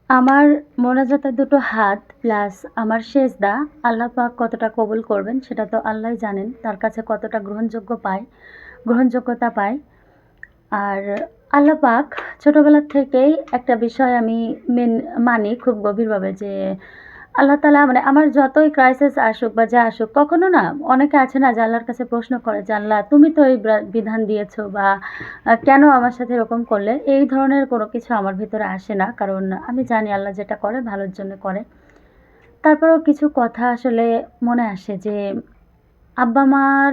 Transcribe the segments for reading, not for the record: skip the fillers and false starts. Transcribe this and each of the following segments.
আমার মোনাজাতের দুটো হাত প্লাস আমার সেজদা আল্লাহ পাক কতটা কবুল করবেন সেটা তো আল্লাহই জানেন। তার কাছে কতটা গ্রহণযোগ্যতা পায়। আর আল্লাহ পাক ছোটোবেলার থেকেই একটা বিষয় আমি মানি খুব গভীরভাবে যে আল্লাহ তাআলা মানে আমার যতই ক্রাইসিস আসুক বা যা আসুক, কখনো না অনেকে আছে না যে আল্লাহর কাছে প্রশ্ন করে যে, "আল্লাহ তুমি তো এই বিধান দিয়েছো বা কেন আমার সাথে এরকম করলে?" এই ধরনের কোনো কিছু আমার ভিতরে আসে না। কারণ আমি জানি আল্লাহ যেটা করে ভালোর জন্য করে। তারপরেও কিছু কথা আসলে মনে আসে যে আব্বা-মার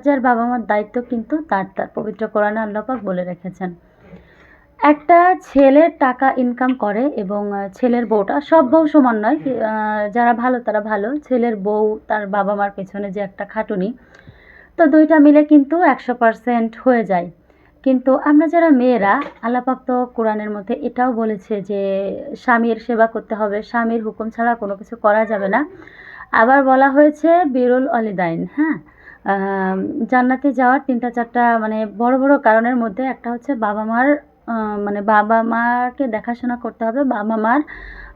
যার বাবা-মার দায়িত্ব কিন্তু তার। পবিত্র কোরআনে আল্লাহ পাক বলে রেখেছেন। একটা ছেলের টাকা ইনকাম করে এবং ছেলের বউটা সব বউ সমান নয়। যারা ভালো তারা ভালো। ছেলের বউ তার বাবা-মার পেছনে যে একটা খাটুনি, তো ২ টা মিলে কিন্তু ১০০% হয়ে যায়। কিন্তু আমরা যারা মেয়েরা আল্লাহ পাক তো কোরআনের মধ্যে এটাও বলেছে যে স্বামীর সেবা করতে হবে। স্বামীর হুকুম ছাড়া কোনো কিছু করা যাবে না। আবার বলা হয়েছে বিরুল ওয়ালিদাইন, হ্যাঁ? আম জান্নাতে যাওয়ার ৩ টা ৪ টা মানে বড় কারণের মধ্যে একটা হচ্ছে বাবা-মার আ মানে বাবা-মাকে দেখাশোনা করতে হবে। বাবা-মার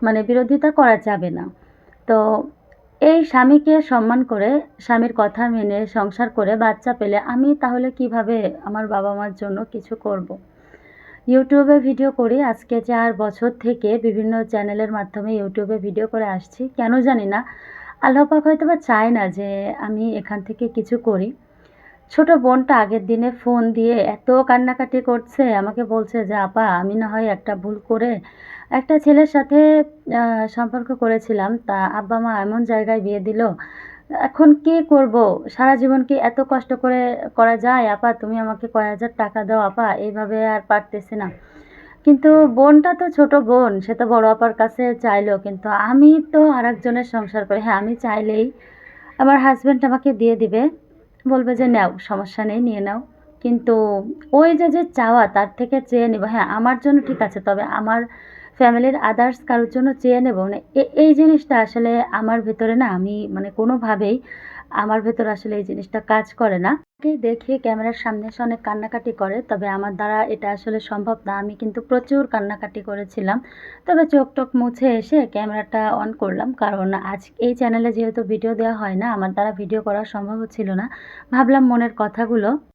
মানে বিরোধিতা করা যাবে না। তো এই স্বামীকে সম্মান করে, স্বামীর কথা মেনে সংসার করে বাচ্চা পেলে আমি তাহলে কিভাবে আমার বাবা-মার জন্য কিছু করব? YouTube এ ভিডিও করি আজকে ৪ বছর থেকে বিভিন্ন চ্যানেলের মাধ্যমে YouTube এ ভিডিও করে আসছি। কেন জানি না। আল্লাহ পাক হয়তোবা চায় না যে আমি এখান থেকে কিছু করি। ছোট বোনটা আগের দিনে ফোন দিয়ে এত কান্নাকাটি করছে, আমাকে বলছে যে, "আপা আমি না হয় একটা ভুল করে একটা ছেলের সাথে আ সম্পর্ক করেছিলাম। তা আব্বা-মা এমন জায়গায় বিয়ে দিল। এখন কি করব? সারা জীবন কি এত কষ্ট করে করা যায়? আপা তুমি আমাকে কয় হাজার টাকা দাও আপা, এভাবে আর পারতেছি না।" কিন্তু বোনটা তো ছোট বোন, সে তো বড় আপার কাছে চাইলো। কিন্তু আমি তো আরেকজনের সংসার করি। হ্যাঁ, আমি চাইলেই আমার হাসব্যান্ড আমাকে দিয়ে দিবে। বলবে যে, "নাও, সমস্যা নেই, নিয়ে নাও।" কিন্তু ওই যে চাওয়া তার থেকে চেয়ে নিবো, হ্যাঁ, আমার জন্য ঠিক আছে। তবে আমার ফ্যামিলির আদার্স কারোর জন্য চেয়ে নেবো না। এই জিনিসটা আসলে আমার ভেতরে না আমি মানে কোনোভাবেই আমার ভেতরে আসলে এই জিনিসটা কাজ করে না। কে দেখে ক্যামেরার সামনে এসে অনেক কান্নাকাটি করে। তবে আমার দ্বারা এটা আসলে সম্ভব না। আমি কিন্তু প্রচুর কান্নাকাটি করেছিলাম। তবে চোখ-টোখ মুছে এসে ক্যামেরাটা অন করলাম। কারণ এই চ্যানেলে যেহেতু ভিডিও দেওয়া হয় না, আমার দ্বারা ভিডিও করা সম্ভব হচ্ছিল না। ভাবলাম মনের কথাগুলো